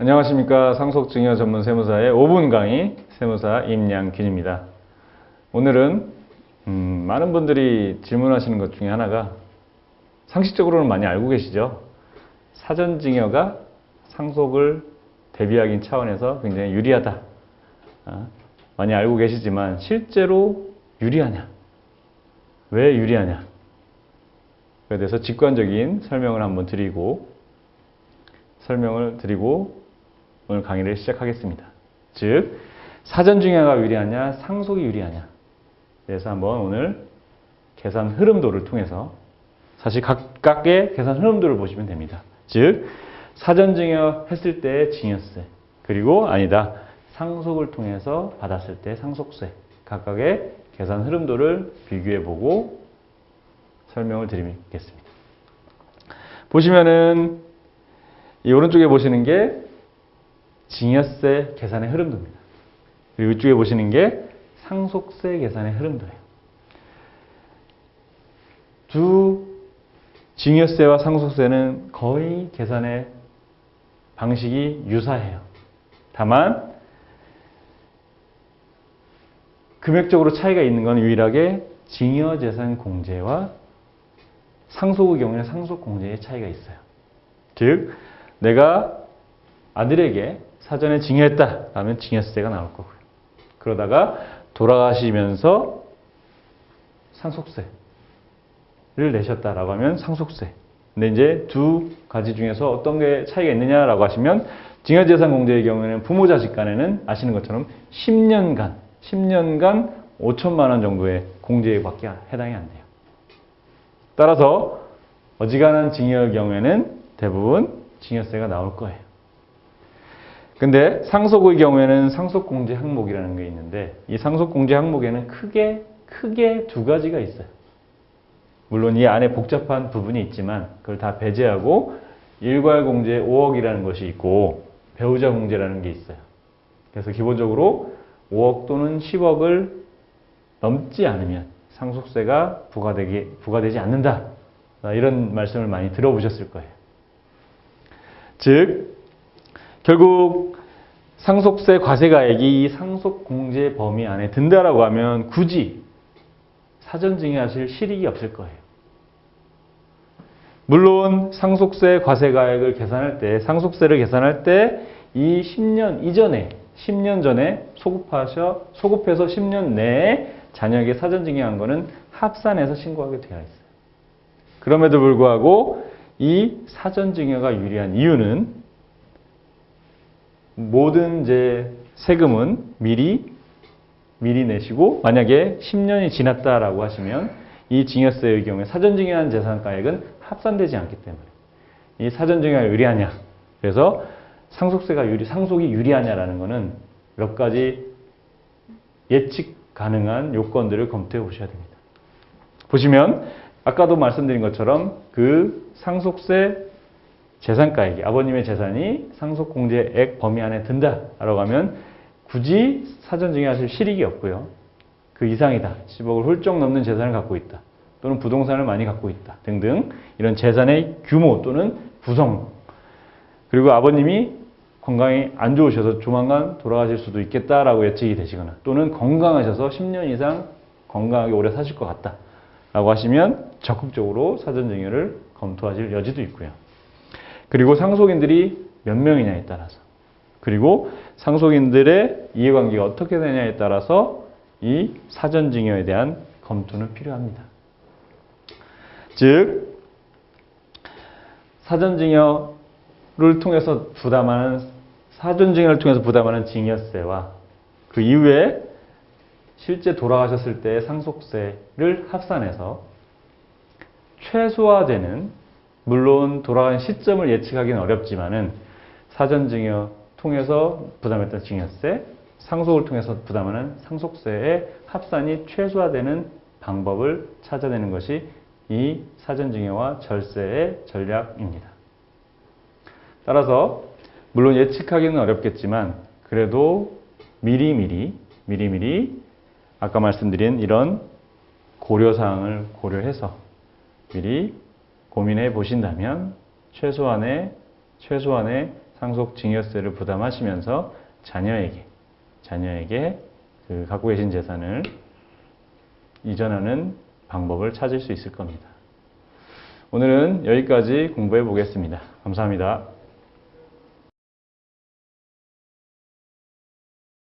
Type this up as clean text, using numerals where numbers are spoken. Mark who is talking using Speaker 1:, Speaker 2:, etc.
Speaker 1: 안녕하십니까. 상속증여 전문 세무사의 5분 강의 세무사 임양균입니다. 오늘은 많은 분들이 질문하시는 것 중에 하나가 상식적으로는 많이 알고 계시죠. 사전증여가 상속을 대비하기 차원에서 굉장히 유리하다. 많이 알고 계시지만 실제로 유리하냐? 왜 유리하냐? 그에 대해서 직관적인 설명을 드리고 오늘 강의를 시작하겠습니다. 즉, 사전증여가 유리하냐, 상속이 유리하냐. 그래서 한번 오늘 계산 흐름도를 통해서 사실 각각의 계산 흐름도를 보시면 됩니다. 즉, 사전증여 했을 때의 증여세, 그리고 아니다, 상속을 통해서 받았을 때 상속세, 각각의 계산 흐름도를 비교해보고 설명을 드리겠습니다. 보시면은 이 오른쪽에 보시는 게 증여세 계산의 흐름도입니다. 그리고 이쪽에 보시는 게 상속세 계산의 흐름도예요. 두 증여세와 상속세는 거의 계산의 방식이 유사해요. 다만 금액적으로 차이가 있는 건 유일하게 증여재산 공제와 상속의 경우에는 상속 공제의 차이가 있어요. 즉, 내가 아들에게 사전에 증여했다 하면 증여세가 나올 거고요. 그러다가 돌아가시면서 상속세를 내셨다라고 하면 상속세. 근데 이제 두 가지 중에서 어떤 게 차이가 있느냐라고 하시면 증여재산 공제의 경우에는 부모 자식 간에는 아시는 것처럼 10년간 5천만 원 정도의 공제밖에 해당이 안 돼요. 따라서 어지간한 증여의 경우에는 대부분 증여세가 나올 거예요. 근데 상속의 경우에는 상속공제 항목이라는 게 있는데 이 상속공제 항목에는 크게 두 가지가 있어요. 물론 이 안에 복잡한 부분이 있지만 그걸 다 배제하고 일괄공제 5억이라는 것이 있고 배우자 공제라는 게 있어요. 그래서 기본적으로 5억 또는 10억을 넘지 않으면 상속세가 부과되지 않는다. 이런 말씀을 많이 들어보셨을 거예요. 즉, 결국 상속세 과세가액이 이 상속공제 범위 안에 든다라고 하면 굳이 사전증여하실 실익이 없을 거예요. 물론 상속세 과세가액을 계산할 때, 상속세를 계산할 때 이 10년 전에 소급해서 10년 내에 자녀에게 사전증여한 거는 합산해서 신고하게 되어 있어요. 그럼에도 불구하고 이 사전증여가 유리한 이유는 모든 이제 세금은 미리 내시고 만약에 10년이 지났다라고 하시면 이 증여세의 경우에 사전증여한 재산가액은 합산되지 않기 때문에 이 사전증여가 유리하냐. 그래서 상속이 유리하냐라는 것은 몇 가지 예측 가능한 요건들을 검토해 보셔야 됩니다. 보시면 아까도 말씀드린 것처럼 그 상속세 재산가액이 아버님의 재산이 상속공제액 범위 안에 든다라고 하면 굳이 사전증여하실 실익이 없고요. 그 이상이다. 10억을 훌쩍 넘는 재산을 갖고 있다. 또는 부동산을 많이 갖고 있다. 등등 이런 재산의 규모 또는 구성 그리고 아버님이 건강이 안 좋으셔서 조만간 돌아가실 수도 있겠다라고 예측이 되시거나 또는 건강하셔서 10년 이상 건강하게 오래 사실 것 같다. 라고 하시면 적극적으로 사전증여를 검토하실 여지도 있고요. 그리고 상속인들이 몇 명이냐에 따라서 그리고 상속인들의 이해관계가 어떻게 되냐에 따라서 이 사전증여에 대한 검토는 필요합니다. 즉, 사전증여를 통해서 부담하는 증여세와 그 이후에 실제 돌아가셨을 때의 상속세를 합산해서 최소화되는, 물론 돌아가는 시점을 예측하기는 어렵지만은 사전증여 통해서 부담했던 증여세, 상속을 통해서 부담하는 상속세의 합산이 최소화되는 방법을 찾아내는 것이 이 사전증여와 절세의 전략입니다. 따라서 물론 예측하기는 어렵겠지만 그래도 미리미리 아까 말씀드린 이런 고려사항을 고려해서 미리 고민해 보신다면 최소한의 상속증여세를 부담하시면서 자녀에게 그 갖고 계신 재산을 이전하는 방법을 찾을 수 있을 겁니다. 오늘은 여기까지 공부해 보겠습니다. 감사합니다.